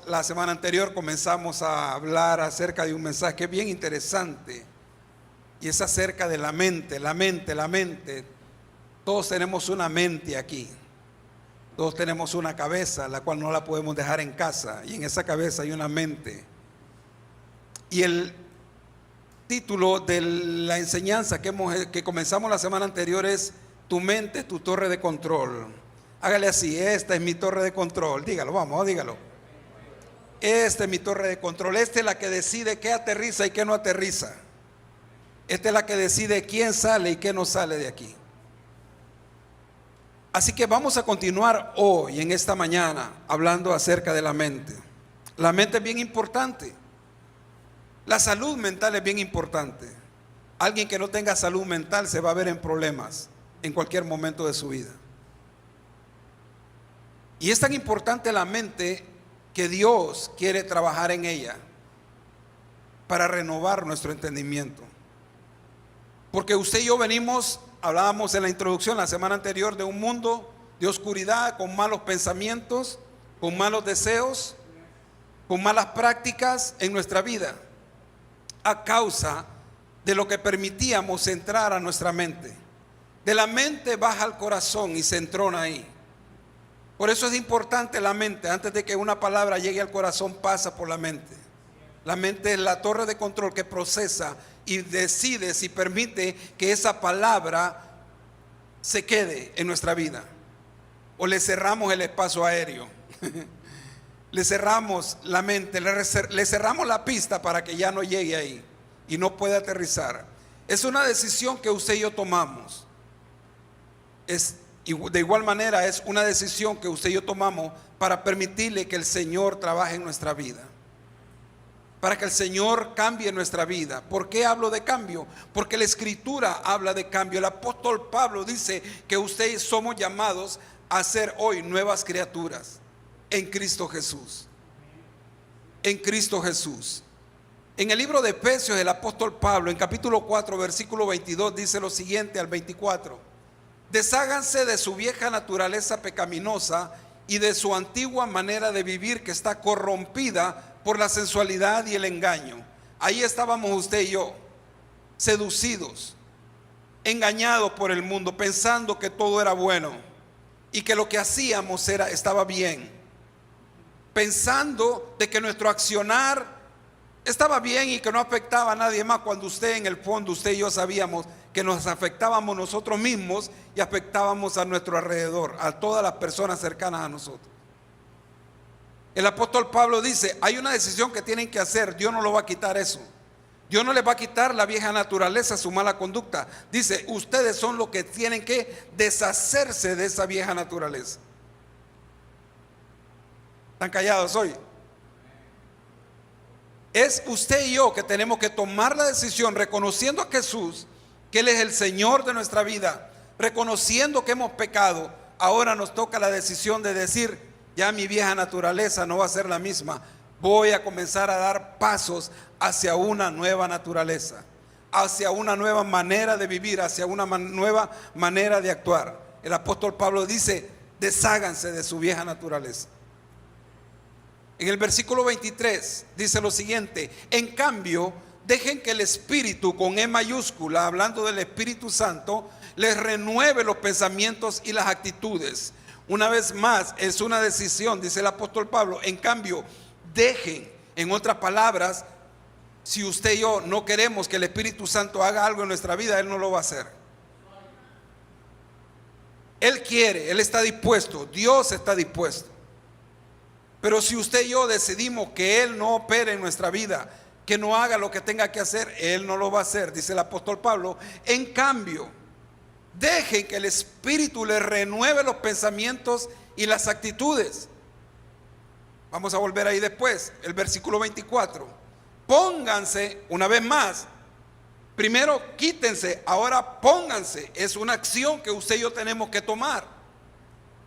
La semana anterior comenzamos a hablar acerca de un mensaje bien interesante, y es acerca de la mente, la mente, la mente. Todos tenemos una mente aquí, todos tenemos una cabeza, la cual no la podemos dejar en casa, y en esa cabeza hay una mente. Y el título de la enseñanza que comenzamos la semana anterior es: tu mente es tu torre de control. Hágale así: esta es mi torre de control. Dígalo, vamos, dígalo. Esta es mi torre de control. Esta es la que decide qué aterriza y qué no aterriza. Esta es la que decide quién sale y qué no sale de aquí. Así que vamos a continuar hoy, en esta mañana, hablando acerca de la mente. La mente es bien importante. La salud mental es bien importante. Alguien que no tenga salud mental se va a ver en problemas en cualquier momento de su vida. Y es tan importante la mente que Dios quiere trabajar en ella para renovar nuestro entendimiento. Porque usted y yo hablábamos en la introducción la semana anterior, de un mundo de oscuridad, con malos pensamientos, con malos deseos, con malas prácticas en nuestra vida, a causa de lo que permitíamos entrar a nuestra mente. De la mente baja al corazón y se entrona ahí. Por eso es importante la mente. Antes de que una palabra llegue al corazón, pasa por la mente. La mente es la torre de control que procesa y decide si permite que esa palabra se quede en nuestra vida, o le cerramos el espacio aéreo. Le cerramos la mente, le cerramos la pista para que ya no llegue ahí y no pueda aterrizar. Es una decisión que usted y yo tomamos. De igual manera es una decisión que usted y yo tomamos para permitirle que el Señor trabaje en nuestra vida, para que el Señor cambie nuestra vida. ¿Por qué hablo de cambio? Porque la Escritura habla de cambio. El apóstol Pablo dice que ustedes somos llamados a ser hoy nuevas criaturas en Cristo Jesús. En Cristo Jesús. En el libro de Efesios, el apóstol Pablo, en capítulo 4, versículo 22, dice lo siguiente al 24: desháganse de su vieja naturaleza pecaminosa y de su antigua manera de vivir, que está corrompida por la sensualidad y el engaño. Ahí estábamos usted y yo, seducidos, engañados por el mundo, pensando que todo era bueno y que lo que hacíamos estaba bien, pensando de que nuestro accionar estaba bien y que no afectaba a nadie más, cuando en el fondo usted y yo sabíamos que nos afectábamos nosotros mismos y afectábamos a nuestro alrededor, a todas las personas cercanas a nosotros. El apóstol Pablo dice: hay una decisión que tienen que hacer. Dios no lo va a quitar eso. Dios no les va a quitar la vieja naturaleza, su mala conducta. Dice: ustedes son los que tienen que deshacerse de esa vieja naturaleza. ¿Están callados hoy? Es usted y yo que tenemos que tomar la decisión, reconociendo a Jesús, que Él es el Señor de nuestra vida, reconociendo que hemos pecado. Ahora nos toca la decisión de decir: ya mi vieja naturaleza no va a ser la misma. Voy a comenzar a dar pasos hacia una nueva naturaleza, hacia una nueva manera de vivir, hacia una nueva manera de actuar. El apóstol Pablo dice: desháganse de su vieja naturaleza. En el versículo 23 dice lo siguiente: en cambio, dejen que el Espíritu, con E mayúscula, hablando del Espíritu Santo, les renueve los pensamientos y las actitudes. Una vez más, es una decisión, dice el apóstol Pablo. En cambio, dejen. En otras palabras, si usted y yo no queremos que el Espíritu Santo haga algo en nuestra vida, Él no lo va a hacer. Él quiere, Él está dispuesto, Dios está dispuesto. Pero si usted y yo decidimos que Él no opere en nuestra vida, que no haga lo que tenga que hacer, Él no lo va a hacer, dice el apóstol Pablo. En cambio, dejen que el Espíritu les renueve los pensamientos y las actitudes. Vamos a volver ahí después, el versículo 24. Pónganse, una vez más, primero quítense, ahora pónganse. Es una acción que usted y yo tenemos que tomar,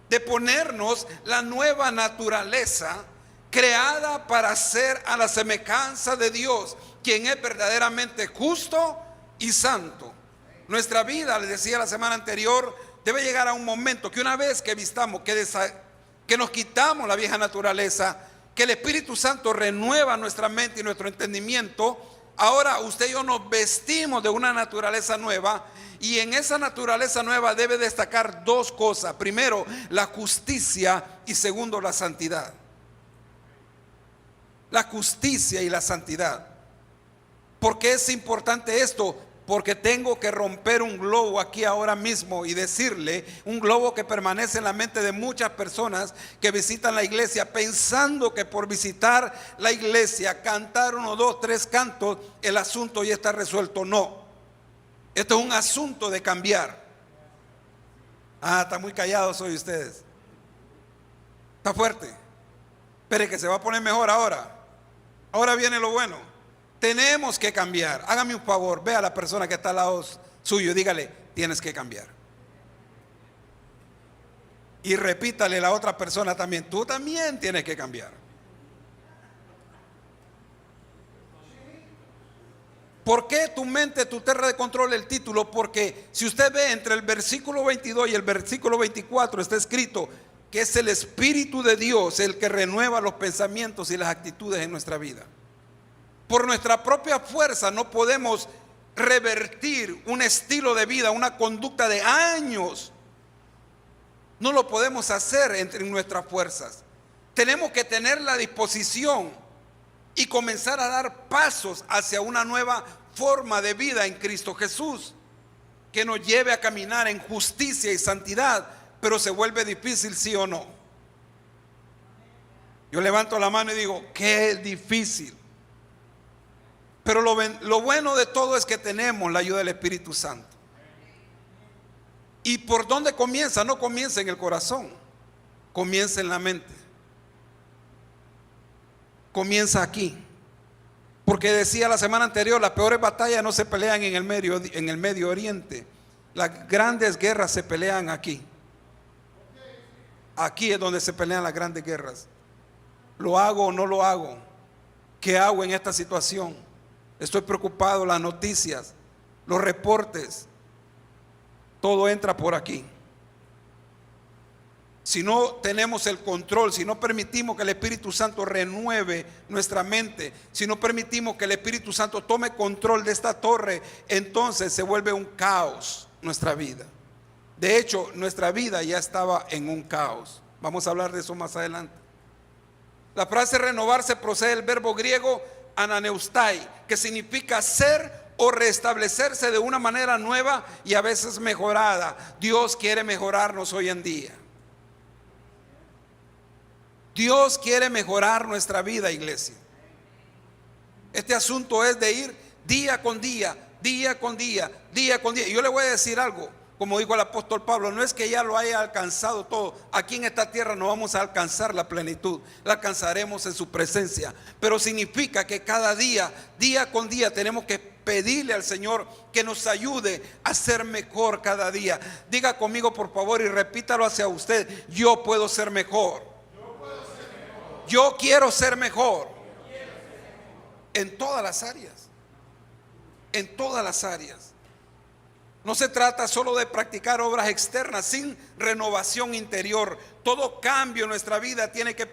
de ponernos la nueva naturaleza creada para ser a la semejanza de Dios, quien es verdaderamente justo y santo. Nuestra vida, les decía la semana anterior, debe llegar a un momento que una vez que vistamos, que nos quitamos la vieja naturaleza que el Espíritu Santo renueva nuestra mente y nuestro entendimiento, ahora usted y yo nos vestimos de una naturaleza nueva, y en esa naturaleza nueva debe destacar dos cosas: primero, la justicia, y segundo, la santidad. La justicia y la santidad. ¿Por qué es importante esto? Porque tengo que romper un globo aquí ahora mismo y decirle, un globo que permanece en la mente de muchas personas que visitan la iglesia pensando que por visitar la iglesia, cantar 1, 2, 3 cantos, el asunto ya está resuelto. No, esto es un asunto de cambiar. Están muy callados hoy ustedes. Está fuerte. Espere que se va a poner mejor ahora. Ahora viene lo bueno. Tenemos que cambiar. Hágame un favor, ve a la persona que está al lado suyo y dígale: tienes que cambiar. Y repítale a la otra persona también: tú también tienes que cambiar. ¿Por qué tu mente, tu tierra de control? El título, porque si usted ve entre el versículo 22 y el versículo 24 está escrito que es el Espíritu de Dios el que renueva los pensamientos y las actitudes en nuestra vida. Por nuestra propia fuerza no podemos revertir un estilo de vida, una conducta de años. No lo podemos hacer entre nuestras fuerzas. Tenemos que tener la disposición y comenzar a dar pasos hacia una nueva forma de vida en Cristo Jesús, que nos lleve a caminar en justicia y santidad. Pero se vuelve difícil, ¿sí o no? Yo levanto la mano y digo: qué difícil. Pero lo bueno de todo es que tenemos la ayuda del Espíritu Santo. ¿Y por dónde comienza? No comienza en el corazón, comienza en la mente. Comienza aquí. Porque decía la semana anterior, las peores batallas no se pelean en el Medio Oriente. Las grandes guerras se pelean aquí. Aquí es donde se pelean las grandes guerras. ¿Lo hago o no lo hago? ¿Qué hago en esta situación? Estoy preocupado. Las noticias, los reportes, todo entra por aquí. Si no tenemos el control, si no permitimos que el Espíritu Santo renueve nuestra mente, si no permitimos que el Espíritu Santo tome control de esta torre, entonces se vuelve un caos nuestra vida. De hecho, nuestra vida ya estaba en un caos. Vamos a hablar de eso más adelante. La frase renovarse procede del verbo griego ananeustai, que significa ser o restablecerse de una manera nueva y a veces mejorada. Dios quiere mejorarnos hoy en día. Dios quiere mejorar nuestra vida, iglesia. Este asunto es de ir día con día, día con día, día con día. Y yo le voy a decir algo, como dijo el apóstol Pablo: no es que ya lo haya alcanzado todo. Aquí en esta tierra no vamos a alcanzar la plenitud, la alcanzaremos en su presencia. Pero significa que cada día, día con día, tenemos que pedirle al Señor que nos ayude a ser mejor cada día. Diga conmigo, por favor, y repítalo hacia usted: yo puedo ser mejor. Yo quiero ser mejor. En todas las áreas. En todas las áreas. No se trata solo de practicar obras externas sin renovación interior. Todo cambio en nuestra vida tiene que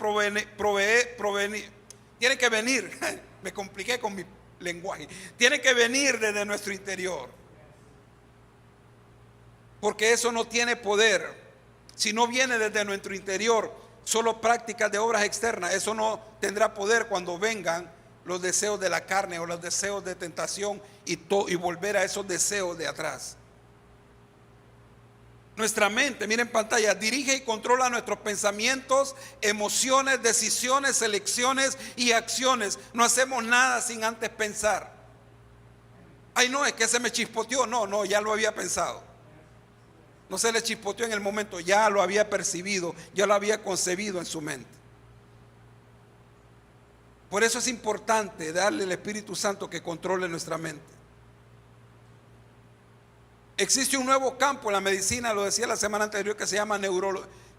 tiene que venir. Me compliqué con mi lenguaje. Tiene que venir desde nuestro interior. Porque eso no tiene poder si no viene desde nuestro interior. Solo prácticas de obras externas, eso no tendrá poder cuando vengan los deseos de la carne o los deseos de tentación y volver a esos deseos de atrás. Nuestra mente, miren en pantalla, dirige y controla nuestros pensamientos, emociones, decisiones, elecciones y acciones. No hacemos nada sin antes pensar. Ay, no, es que se me chispoteó. No, ya lo había pensado. No se le chispoteó en el momento, ya lo había percibido, ya lo había concebido en su mente. Por eso es importante darle al Espíritu Santo que controle nuestra mente. Existe un nuevo campo en la medicina, lo decía la semana anterior, que se llama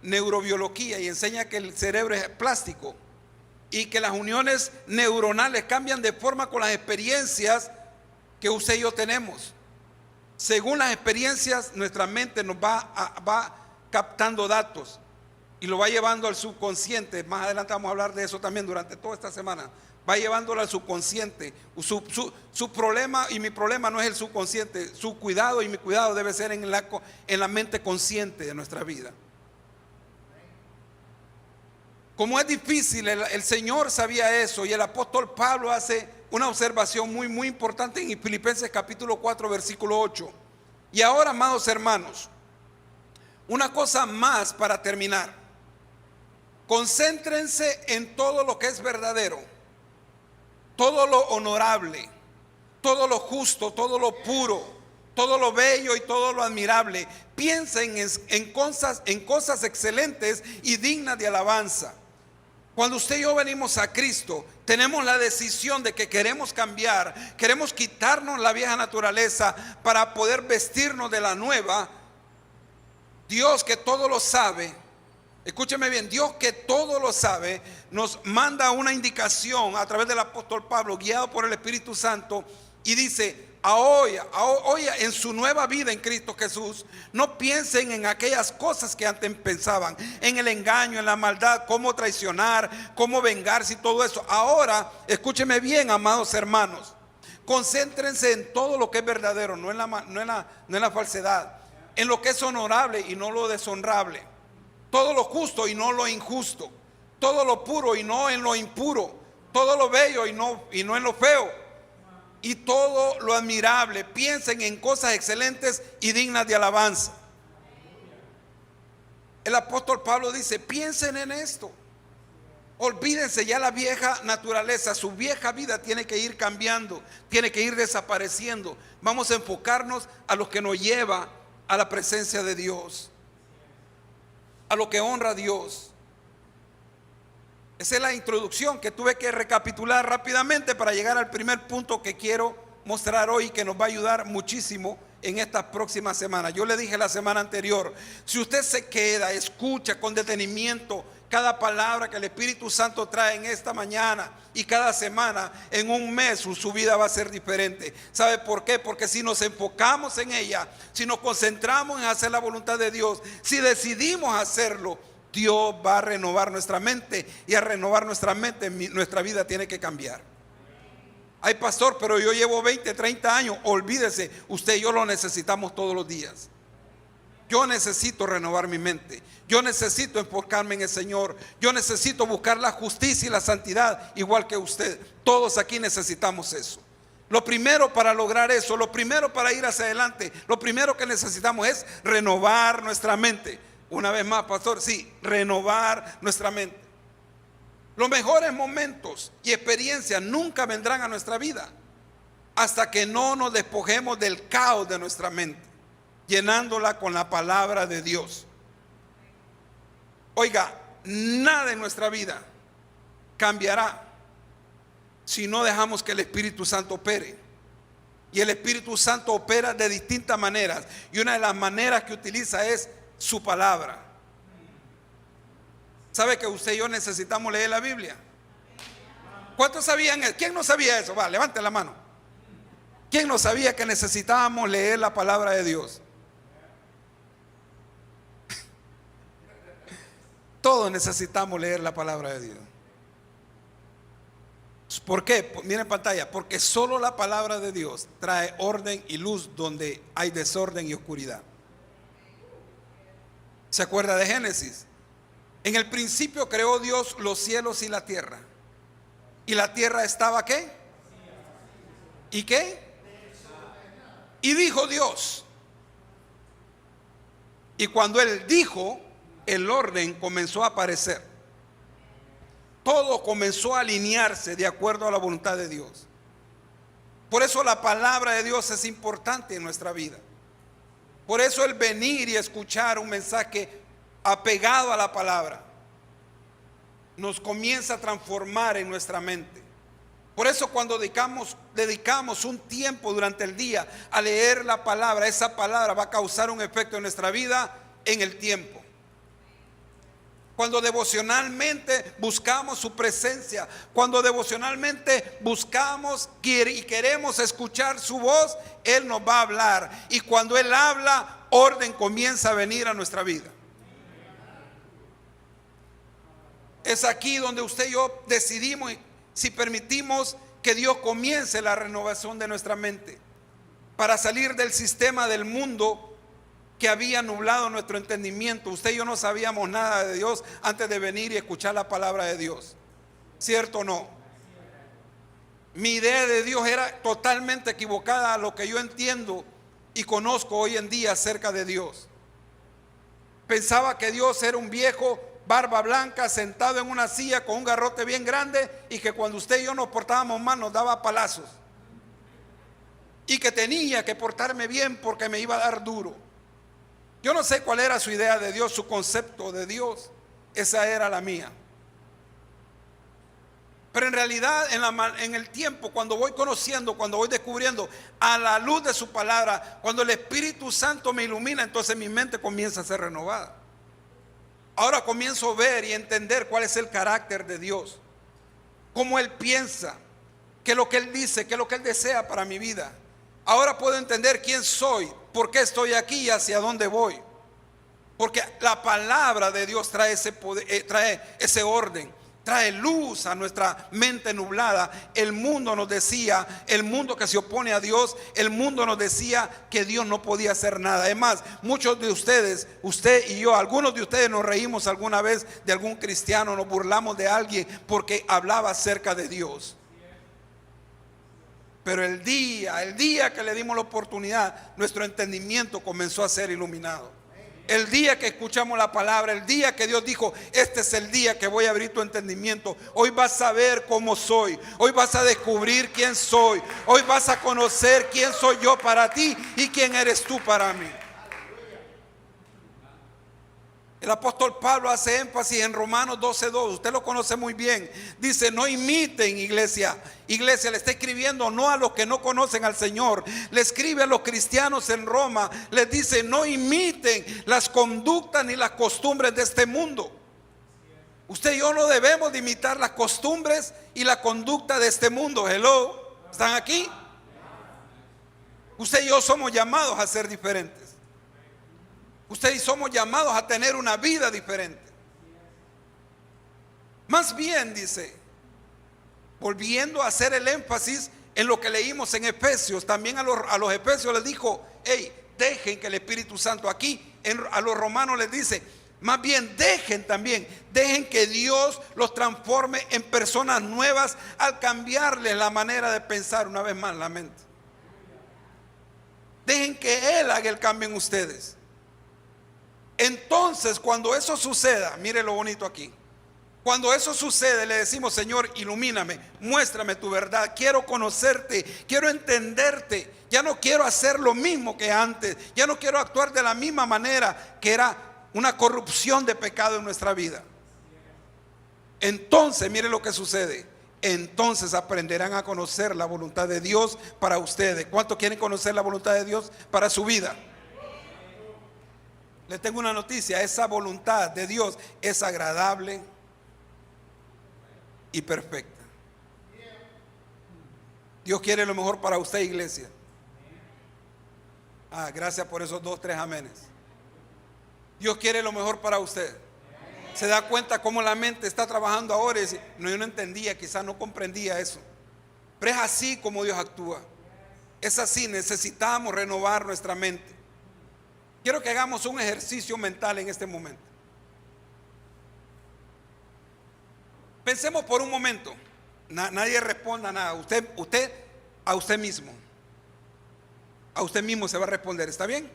neurobiología, y enseña que el cerebro es plástico y que las uniones neuronales cambian de forma con las experiencias que usted y yo tenemos. Según las experiencias, nuestra mente nos va captando datos. y lo va llevando al subconsciente. Más adelante vamos a hablar de eso también durante toda esta semana. Va llevándolo al subconsciente. Su problema y mi problema no es el subconsciente. Su cuidado y mi cuidado debe ser en la mente consciente de nuestra vida. Como es difícil, el Señor sabía eso, y el apóstol Pablo hace una observación muy importante en Filipenses capítulo 4 versículo 8. Y ahora, amados hermanos, una cosa más para terminar: concéntrense en todo lo que es verdadero, todo lo honorable, todo lo justo, todo lo puro, todo lo bello y todo lo admirable. Piensen en cosas excelentes y dignas de alabanza. Cuando usted y yo venimos a Cristo, tenemos la decisión de que queremos cambiar, queremos quitarnos la vieja naturaleza para poder vestirnos de la nueva. Dios, que todo lo sabe, escúcheme bien, Dios que todo lo sabe, nos manda una indicación a través del apóstol Pablo, guiado por el Espíritu Santo, y dice: ahora, en su nueva vida en Cristo Jesús, no piensen en aquellas cosas que antes pensaban, en el engaño, en la maldad, cómo traicionar, cómo vengarse y todo eso. Ahora, escúcheme bien, amados hermanos, concéntrense en todo lo que es verdadero, no en la falsedad, en lo que es honorable y no lo deshonrable, todo lo justo y no lo injusto, todo lo puro y no en lo impuro, todo lo bello y no en lo feo, y todo lo admirable. Piensen en cosas excelentes y dignas de alabanza. El apóstol Pablo dice: piensen en esto. Olvídense ya la vieja naturaleza. Su vieja vida tiene que ir cambiando, tiene que ir desapareciendo. Vamos a enfocarnos a lo que nos lleva a la presencia de Dios, a lo que honra a Dios. Esa es la introducción que tuve que recapitular rápidamente para llegar al primer punto que quiero mostrar hoy, que nos va a ayudar muchísimo en estas próximas semanas. Yo le dije la semana anterior: si usted se queda, escucha con detenimiento cada palabra que el Espíritu Santo trae en esta mañana y cada semana, en un mes su vida va a ser diferente. ¿Sabe por qué? Porque si nos enfocamos en ella, si nos concentramos en hacer la voluntad de Dios, si decidimos hacerlo, Dios va a renovar nuestra mente, y a renovar nuestra mente, nuestra vida tiene que cambiar. Ay, pastor, pero yo llevo 20, 30 años. Olvídese, usted y yo lo necesitamos todos los días. Yo necesito renovar mi mente. Yo necesito enfocarme en el Señor. Yo necesito buscar la justicia y la santidad, igual que usted. Todos aquí necesitamos eso. Lo primero para lograr eso, lo primero para ir hacia adelante, lo primero que necesitamos es renovar nuestra mente. Una vez más, pastor, sí, renovar nuestra mente. Los mejores momentos y experiencias nunca vendrán a nuestra vida hasta que no nos despojemos del caos de nuestra mente, llenándola con la palabra de Dios. Oiga, nada en nuestra vida cambiará si no dejamos que el Espíritu Santo opere. Y el Espíritu Santo opera de distintas maneras, y una de las maneras que utiliza es su palabra. ¿Sabe que usted y yo necesitamos leer la Biblia? ¿Cuántos sabían eso? ¿Quién no sabía eso? Va, levante la mano. ¿Quién no sabía que necesitábamos leer la palabra de Dios? Todos necesitamos leer la palabra de Dios. ¿Por qué? Miren en pantalla. Porque solo la palabra de Dios trae orden y luz donde hay desorden y oscuridad. ¿Se acuerda de Génesis? En el principio creó Dios los cielos y la tierra. ¿Y la tierra estaba qué? ¿Y qué? Y dijo Dios. Y cuando Él dijo, el orden comenzó a aparecer. Todo comenzó a alinearse de acuerdo a la voluntad de Dios. Por eso la palabra de Dios es importante en nuestra vida. Por eso el venir y escuchar un mensaje apegado a la palabra nos comienza a transformar en nuestra mente. Por eso cuando dedicamos un tiempo durante el día a leer la palabra, esa palabra va a causar un efecto en nuestra vida en el tiempo. Cuando devocionalmente buscamos su presencia, cuando devocionalmente buscamos y queremos escuchar su voz, Él nos va a hablar. Y cuando Él habla, orden comienza a venir a nuestra vida. Es aquí donde usted y yo decidimos si permitimos que Dios comience la renovación de nuestra mente para salir del sistema del mundo que había nublado nuestro entendimiento. Usted y yo no sabíamos nada de Dios antes de venir y escuchar la palabra de Dios. ¿Cierto o no? Mi idea de Dios era totalmente equivocada a lo que yo entiendo y conozco hoy en día acerca de Dios. Pensaba que Dios era un viejo, barba blanca, sentado en una silla con un garrote bien grande, y que cuando usted y yo nos portábamos mal nos daba palazos, y que tenía que portarme bien porque me iba a dar duro. Yo no sé cuál era su idea de Dios, su concepto de Dios. Esa era la mía. Pero en realidad en el tiempo, cuando voy conociendo, cuando voy descubriendo a la luz de su palabra, cuando el Espíritu Santo me ilumina, entonces mi mente comienza a ser renovada. Ahora comienzo a ver y entender cuál es el carácter de Dios, cómo Él piensa, qué es lo que Él dice, qué es lo que Él desea para mi vida. Ahora puedo entender quién soy, por qué estoy aquí y hacia dónde voy. Porque la palabra de Dios trae ese poder, trae ese orden, trae luz a nuestra mente nublada. El mundo nos decía, el mundo que se opone a Dios, el mundo nos decía que Dios no podía hacer nada. Además, muchos de ustedes, usted y yo, algunos de ustedes nos reímos alguna vez de algún cristiano, nos burlamos de alguien porque hablaba acerca de Dios. Pero el día que le dimos la oportunidad, nuestro entendimiento comenzó a ser iluminado. El día que escuchamos la palabra, el día que Dios dijo, este es el día que voy a abrir tu entendimiento. Hoy vas a ver cómo soy. Hoy vas a descubrir quién soy. Hoy vas a conocer quién soy yo para ti y quién eres tú para mí. El apóstol Pablo hace énfasis en Romanos 12:2. Usted lo conoce muy bien. Dice, no imiten, iglesia. Iglesia, le está escribiendo no a los que no conocen al Señor. Le escribe a los cristianos en Roma. Les dice, no imiten las conductas ni las costumbres de este mundo. Usted y yo no debemos de imitar las costumbres y la conducta de este mundo. Hello, ¿están aquí? Usted y yo somos llamados a ser diferentes. Ustedes somos llamados a tener una vida diferente. Más bien, dice, volviendo a hacer el énfasis en lo que leímos en Efesios, también a los Efesios les dijo, hey, dejen que el Espíritu Santo aquí, a los romanos les dice, más bien dejen que Dios los transforme en personas nuevas al cambiarles la manera de pensar una vez más la mente. Dejen que Él haga el cambio en ustedes. Entonces, cuando eso suceda, mire lo bonito aquí. Cuando eso sucede, le decimos, Señor, ilumíname, muéstrame tu verdad. Quiero conocerte, quiero entenderte. Ya no quiero hacer lo mismo que antes. Ya no quiero actuar de la misma manera, que era una corrupción de pecado en nuestra vida. Entonces, mire lo que sucede. Entonces aprenderán a conocer la voluntad de Dios para ustedes. ¿Cuántos quieren conocer la voluntad de Dios para su vida? Les tengo una noticia, esa voluntad de Dios es agradable y perfecta. Dios quiere lo mejor para usted, iglesia. Gracias por esos 2, 3 amenes. Dios quiere lo mejor para usted. Se da cuenta cómo la mente está trabajando ahora y dice, no, yo no entendía, quizás no comprendía eso. Pero es así como Dios actúa. Es así, necesitamos renovar nuestra mente. Quiero que hagamos un ejercicio mental en este momento. Pensemos por un momento. Nadie responda nada. Usted a usted mismo. A usted mismo se va a responder. ¿Está bien?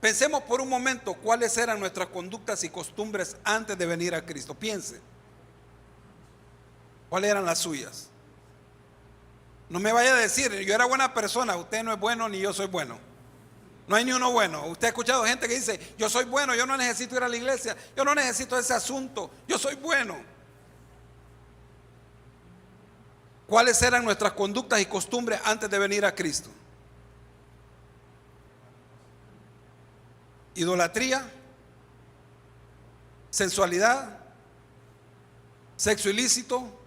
Pensemos por un momento cuáles eran nuestras conductas y costumbres antes de venir a Cristo. Piense. ¿Cuáles eran las suyas? No me vaya a decir, yo era buena persona. Usted no es bueno ni yo soy bueno. No hay ni uno bueno. Usted ha escuchado gente que dice, yo soy bueno, yo no necesito ir a la iglesia, yo no necesito ese asunto, yo soy bueno. ¿Cuáles eran nuestras conductas y costumbres antes de venir a Cristo? Idolatría, sensualidad, sexo ilícito,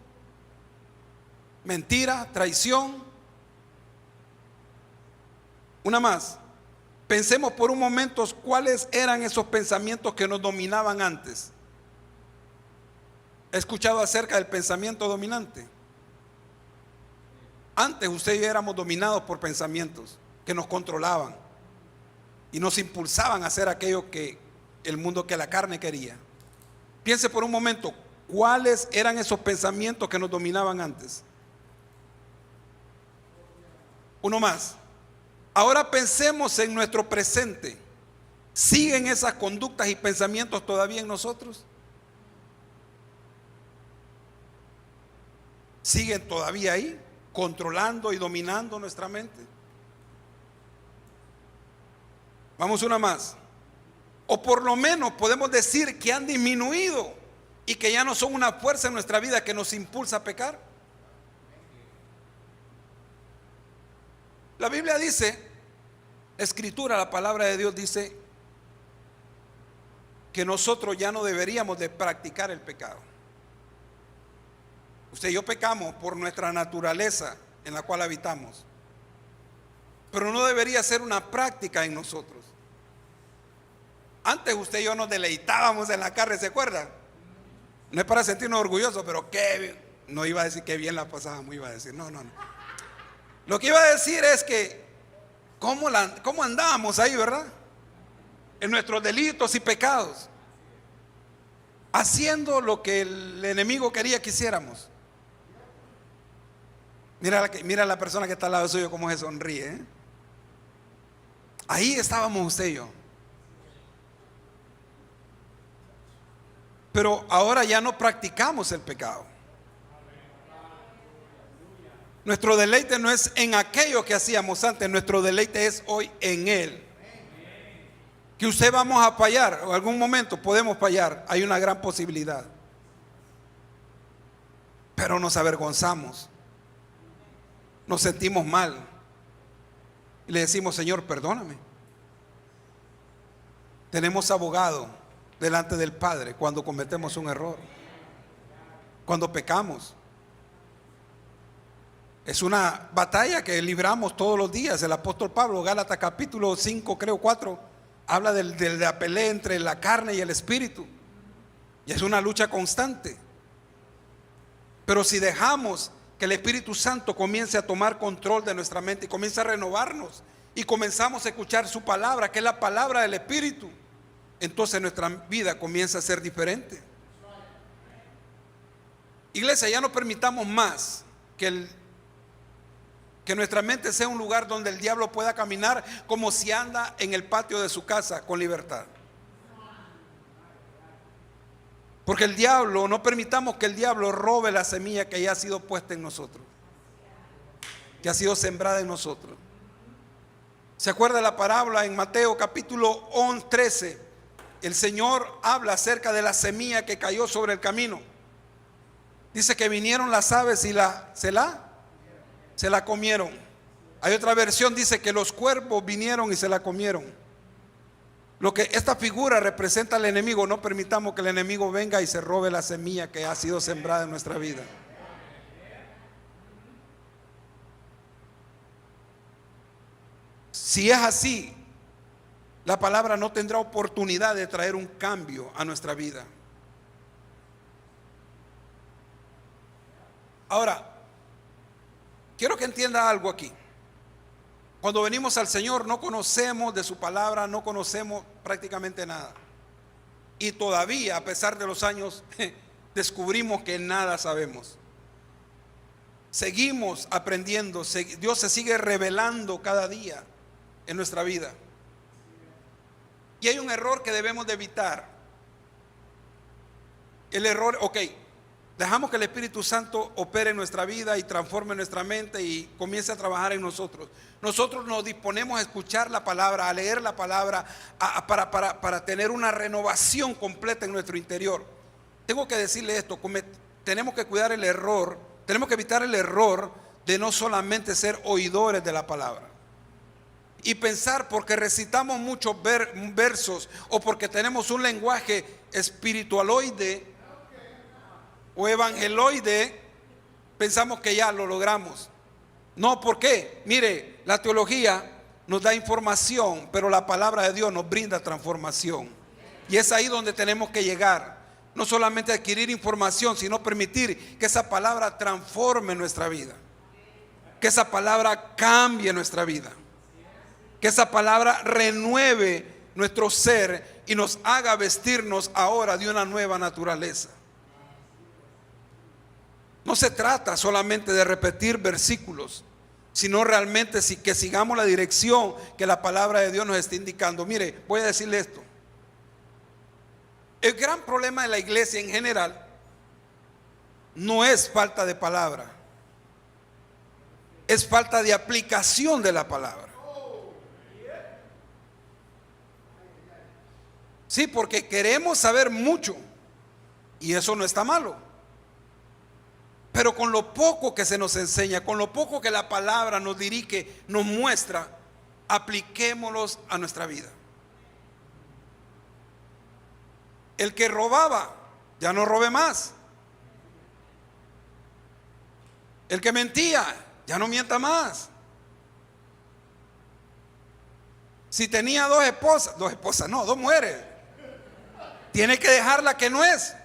mentira, traición. Una más. Pensemos por un momento cuáles eran esos pensamientos que nos dominaban antes. ¿Ha escuchado acerca del pensamiento dominante? Antes usted y yo éramos dominados por pensamientos que nos controlaban y nos impulsaban a hacer aquello que el mundo, que la carne quería. Piense por un momento, ¿cuáles eran esos pensamientos que nos dominaban antes? Uno más. Ahora pensemos en nuestro presente. ¿Siguen esas conductas y pensamientos todavía en nosotros? ¿Siguen todavía ahí, controlando y dominando nuestra mente? Vamos una más. O por lo menos podemos decir que han disminuido y que ya no son una fuerza en nuestra vida que nos impulsa a pecar. La Biblia dice, la Escritura, la palabra de Dios dice que nosotros ya no deberíamos de practicar el pecado. Usted y yo pecamos por nuestra naturaleza en la cual habitamos, pero no debería ser una práctica en nosotros. Antes usted y yo nos deleitábamos en la carne, ¿se acuerdan? No es para sentirnos orgullosos, pero no iba a decir que bien la pasábamos, iba a decir, no. Lo que iba a decir es que cómo andábamos ahí, ¿verdad? En nuestros delitos y pecados, haciendo lo que el enemigo quería que hiciéramos. Mira a la persona que está al lado suyo cómo se sonríe, ¿eh? Ahí estábamos usted y yo. Pero ahora ya no practicamos el pecado. Nuestro deleite no es en aquello que hacíamos antes, nuestro deleite es hoy en Él. Que usted vamos a fallar, o en algún momento podemos fallar, hay una gran posibilidad. Pero nos avergonzamos, nos sentimos mal y le decimos, Señor, perdóname. Tenemos abogado delante del Padre cuando cometemos un error, cuando pecamos. Es una batalla que libramos todos los días. El apóstol Pablo, Gálatas capítulo 5, creo 4, habla de la pelea entre la carne y el espíritu. Y es una lucha constante. Pero si dejamos que el Espíritu Santo comience a tomar control de nuestra mente y comience a renovarnos y comenzamos a escuchar su palabra, que es la palabra del Espíritu, entonces nuestra vida comienza a ser diferente. Iglesia, ya no permitamos más que nuestra mente sea un lugar donde el diablo pueda caminar como si anda en el patio de su casa con libertad. Porque el diablo, no permitamos que el diablo robe la semilla que ya ha sido puesta en nosotros, que ha sido sembrada en nosotros. ¿Se acuerda la parábola en Mateo capítulo 13? El Señor habla acerca de la semilla que cayó sobre el camino. Dice que vinieron las aves y se la comieron. Hay otra versión, dice que los cuervos vinieron y se la comieron. Lo que esta figura representa al enemigo, no permitamos que el enemigo venga y se robe la semilla que ha sido sembrada en nuestra vida. Si es así, la palabra no tendrá oportunidad de traer un cambio a nuestra vida. Ahora, quiero que entienda algo aquí. Cuando venimos al Señor no conocemos de su palabra, no conocemos prácticamente nada. Y todavía, a pesar de los años, descubrimos que nada sabemos. Seguimos aprendiendo, Dios se sigue revelando cada día en nuestra vida. Y hay un error que debemos de evitar. El error, dejamos que el Espíritu Santo opere en nuestra vida y transforme nuestra mente y comience a trabajar en nosotros. Nosotros nos disponemos a escuchar la palabra, a leer la palabra, para tener una renovación completa en nuestro interior. Tengo que decirle esto, tenemos que cuidar el error, tenemos que evitar el error de no solamente ser oidores de la palabra y pensar porque recitamos muchos versos o porque tenemos un lenguaje espiritualoide o evangeloide, pensamos que ya lo logramos. No, ¿por qué? Mire, la teología nos da información, pero la palabra de Dios nos brinda transformación. Y es ahí donde tenemos que llegar. No solamente adquirir información, sino permitir que esa palabra transforme nuestra vida, que esa palabra cambie nuestra vida, que esa palabra renueve nuestro ser y nos haga vestirnos ahora de una nueva naturaleza. No se trata solamente de repetir versículos, sino realmente que sigamos la dirección que la palabra de Dios nos está indicando. Mire, voy a decirle esto. El gran problema de la iglesia en general no es falta de palabra, es falta de aplicación de la palabra. Sí, porque queremos saber mucho y eso no está malo. Pero con lo poco que se nos enseña, con lo poco que la palabra nos dirige, nos muestra, apliquémoslos a nuestra vida. El que robaba, ya no robe más. El que mentía, ya no mienta más. Si tenía dos esposas, no, dos mujeres, tiene que dejar la que no es.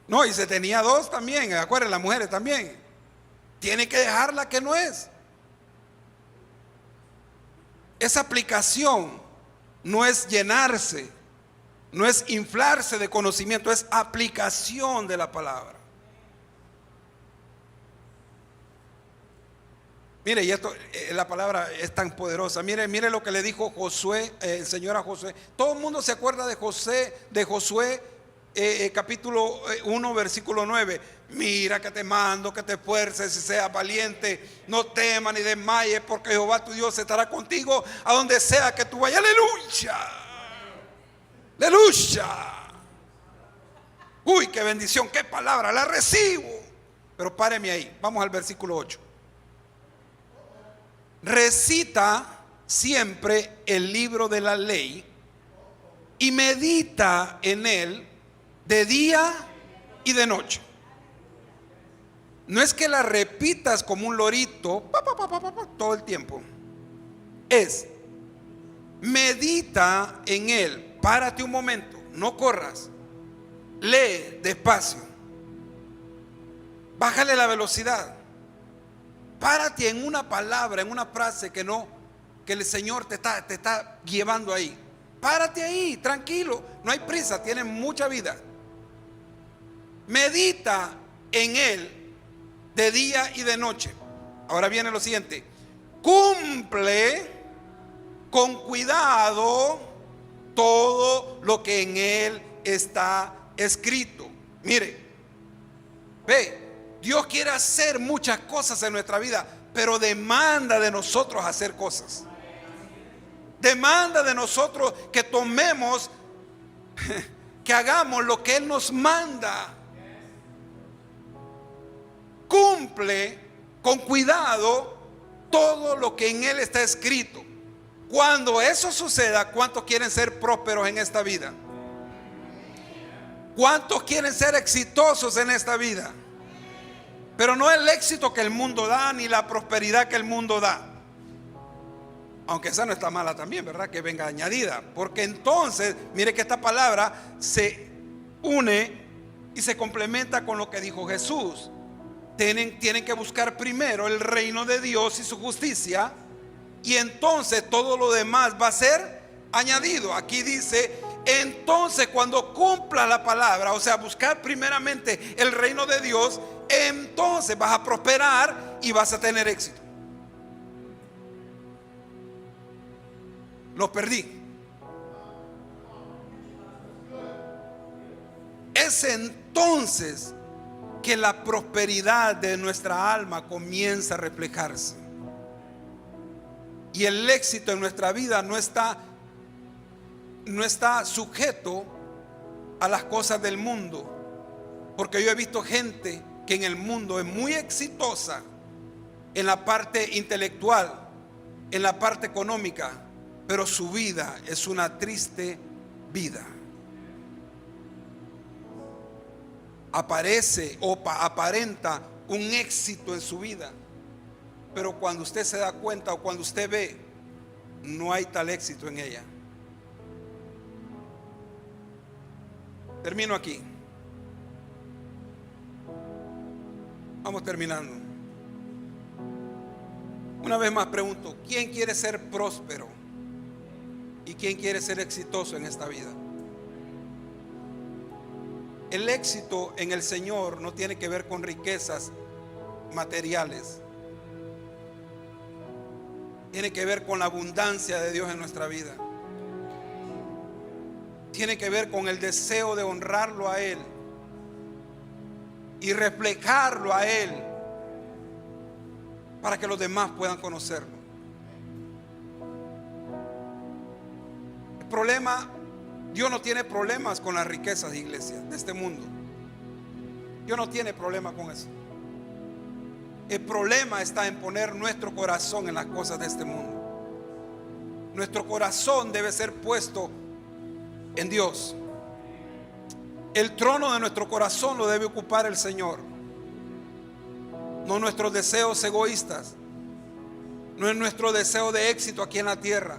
No, y si tenía dos también, acuérdense, las mujeres también, tiene que dejar la que no es. Esa aplicación no es llenarse, no es inflarse de conocimiento, es aplicación de la palabra. Mire, y esto, la palabra es tan poderosa. Mire lo que le dijo Josué, el Señor a Josué. Todo el mundo se acuerda de Josué, capítulo 1, versículo 9. Mira que te mando, que te esfuerces y seas valiente, no temas ni desmayes, porque Jehová tu Dios estará contigo a donde sea que tú vayas. Aleluya, aleluya. Uy, qué bendición, qué palabra, la recibo. Pero páreme ahí, vamos al versículo 8. Recita siempre el libro de la ley y medita en él de día y de noche. No es que la repitas como un lorito todo el tiempo. Es medita en él. Párate un momento, no corras. Lee despacio. Bájale la velocidad. Párate en una palabra, en una frase que el Señor te está llevando ahí. Párate ahí, tranquilo, no hay prisa, tienes mucha vida. Medita en él de día y de noche. Ahora viene lo siguiente: cumple con cuidado todo lo que en él está escrito. Mire, ve, Dios quiere hacer muchas cosas en nuestra vida, pero demanda de nosotros hacer cosas. Demanda de nosotros que tomemos, que hagamos lo que Él nos manda. Cumple con cuidado todo lo que en Él está escrito. Cuando eso suceda, ¿cuántos quieren ser prósperos en esta vida? ¿Cuántos quieren ser exitosos en esta vida? Pero no el éxito que el mundo da, ni la prosperidad que el mundo da. Aunque esa no está mala también, ¿verdad? Que venga añadida. Porque entonces, mire que esta palabra se une y se complementa con lo que dijo Jesús. Tienen que buscar primero el reino de Dios y su justicia, y entonces todo lo demás va a ser añadido. Aquí dice: entonces cuando cumpla la palabra, o sea, buscar primeramente el reino de Dios, entonces vas a prosperar y vas a tener éxito. Lo perdí. Es entonces que la prosperidad de nuestra alma comienza a reflejarse. Y el éxito en nuestra vida no está sujeto a las cosas del mundo. Porque yo he visto gente que en el mundo es muy exitosa en la parte intelectual, en la parte económica, pero su vida es una triste vida. Aparece o aparenta un éxito en su vida, pero cuando usted se da cuenta o cuando usted ve, no hay tal éxito en ella. Termino aquí. Vamos terminando. Una vez más pregunto, ¿quién quiere ser próspero? ¿Y quién quiere ser exitoso en esta vida? El éxito en el Señor no tiene que ver con riquezas materiales. Tiene que ver con la abundancia de Dios en nuestra vida. Tiene que ver con el deseo de honrarlo a Él y reflejarlo a Él para que los demás puedan conocerlo. El problema, Dios no tiene problemas con las riquezas, iglesia, de este mundo. Dios no tiene problema con eso. El problema está en poner nuestro corazón en las cosas de este mundo. Nuestro corazón debe ser puesto en Dios. El trono de nuestro corazón lo debe ocupar el Señor, no nuestros deseos egoístas, no es nuestro deseo de éxito aquí en la tierra.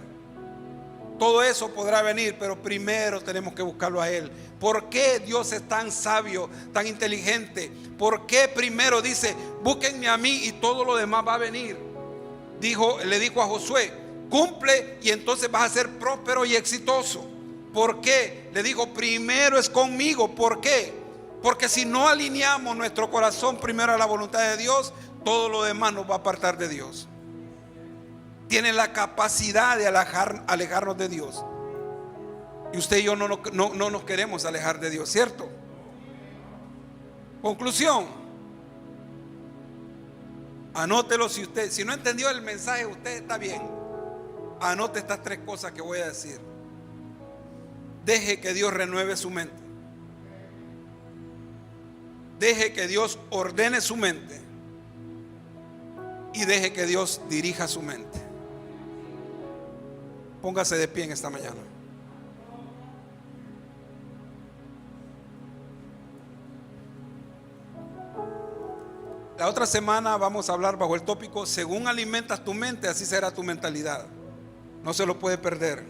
Todo eso podrá venir, pero primero tenemos que buscarlo a Él. ¿Por qué Dios es tan sabio, tan inteligente? ¿Por qué primero dice, búsquenme a mí y todo lo demás va a venir? Le dijo a Josué, cumple y entonces vas a ser próspero y exitoso. ¿Por qué? Le dijo, primero es conmigo. ¿Por qué? Porque si no alineamos nuestro corazón primero a la voluntad de Dios, todo lo demás nos va a apartar de Dios. Tiene la capacidad de alejarnos de Dios. Y usted y yo no nos queremos alejar de Dios, ¿cierto? Conclusión. Anótelo si no entendió el mensaje, usted está bien. Anote estas 3 cosas que voy a decir. Deje que Dios renueve su mente. Deje que Dios ordene su mente. Y deje que Dios dirija su mente. Póngase de pie en esta mañana. La otra semana vamos a hablar bajo el tópico, según alimentas tu mente, así será tu mentalidad. No se lo puede perder.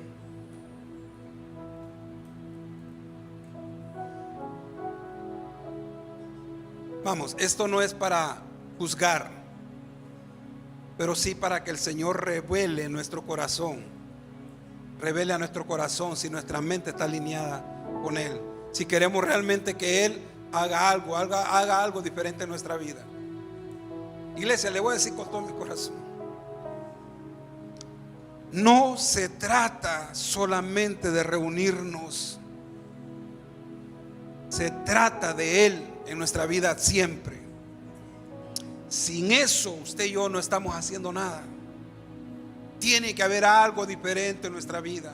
Vamos, esto no es para juzgar, pero sí para que el Señor revele nuestro corazón. Revele a nuestro corazón si nuestra mente está alineada con Él. Si queremos realmente que Él haga algo diferente en nuestra vida. Iglesia, le voy a decir con todo mi corazón. No se trata solamente de reunirnos. Se trata de Él en nuestra vida siempre. Sin eso, usted y yo no estamos haciendo nada. Tiene que haber algo diferente en nuestra vida.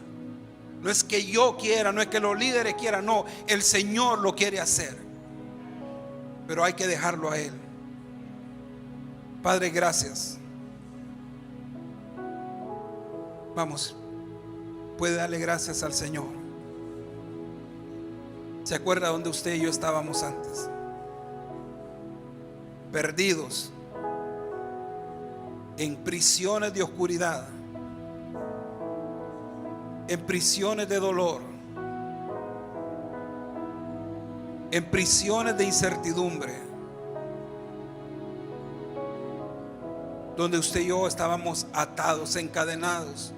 No es que yo quiera, no es que los líderes quieran, no, el Señor lo quiere hacer. Pero hay que dejarlo a Él. Padre, gracias. Vamos, puede darle gracias al Señor. ¿Se acuerda donde usted y yo estábamos antes? Perdidos en prisiones de oscuridad, en prisiones de dolor, en prisiones de incertidumbre, donde usted y yo estábamos atados, encadenados.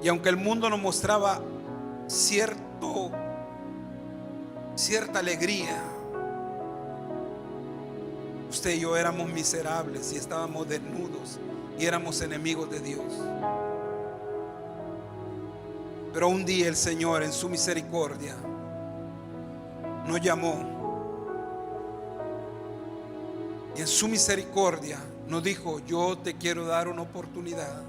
Y aunque el mundo nos mostraba cierta alegría, usted y yo éramos miserables y estábamos desnudos y éramos enemigos de Dios. Pero un día el Señor en su misericordia nos llamó y en su misericordia nos dijo: yo te quiero dar una oportunidad,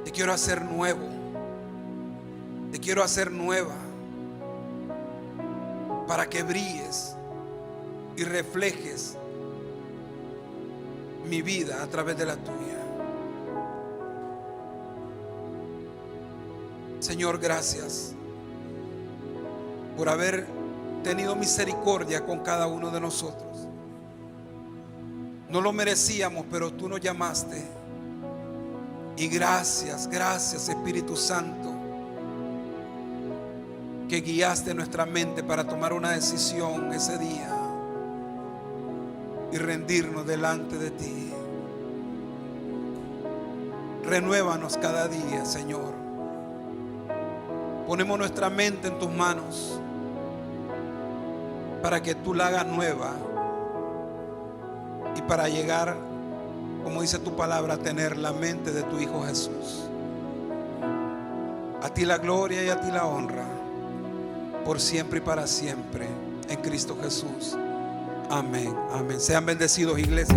te quiero hacer nuevo, te quiero hacer nueva, para que brilles y reflejes mi vida a través de la tuya. Señor, gracias por haber tenido misericordia con cada uno de nosotros. No lo merecíamos, pero tú nos llamaste Y gracias, gracias Espíritu Santo, que guiaste nuestra mente para tomar una decisión ese día y rendirnos delante de ti. Renuévanos cada día, Señor. Ponemos nuestra mente en tus manos para que tú la hagas nueva y para llegar, como dice tu palabra, a tener la mente de tu Hijo Jesús. A ti la gloria y a ti la honra, por siempre y para siempre, en Cristo Jesús. Amén, amén. Sean bendecidos, iglesia.